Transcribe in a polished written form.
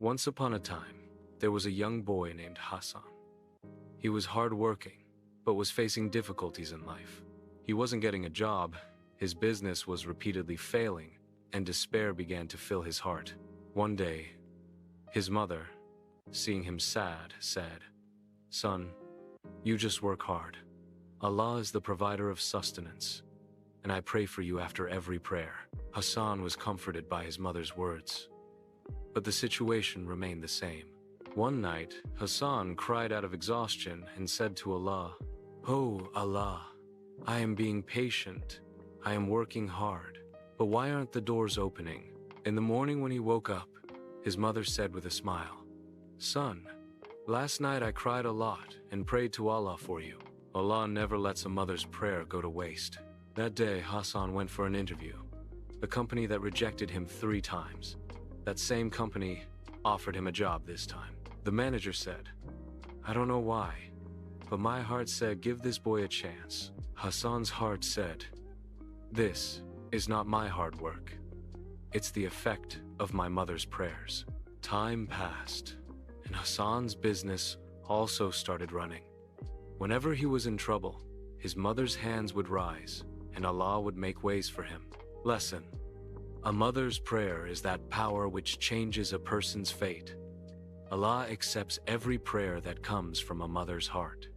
Once upon a time, there was a young boy named Hassan. He was hardworking, but was facing difficulties in life. He wasn't getting a job, his business was repeatedly failing, and despair began to fill his heart. One day, his mother, seeing him sad, said, "Son, you just work hard. Allah is the provider of sustenance, and I pray for you after every prayer." Hassan was comforted by his mother's words, but the situation remained the same. One night, Hassan cried out of exhaustion and said to Allah, "Oh Allah, I am being patient, I am working hard, but why aren't the doors opening?" In the morning when he woke up, his mother said with a smile, "Son, last night I cried a lot and prayed to Allah for you. Allah never lets a mother's prayer go to waste." That day, Hassan went for an interview. The company that rejected him 3 times, that same company offered him a job this time. The manager said, "I don't know why, but my heart said give this boy a chance." Hassan's heart said, "This is not my hard work. It's the effect of my mother's prayers." Time passed, and Hassan's business also started running. Whenever he was in trouble, his mother's hands would rise, and Allah would make ways for him. Lesson: a mother's prayer is that power which changes a person's fate. Allah accepts every prayer that comes from a mother's heart.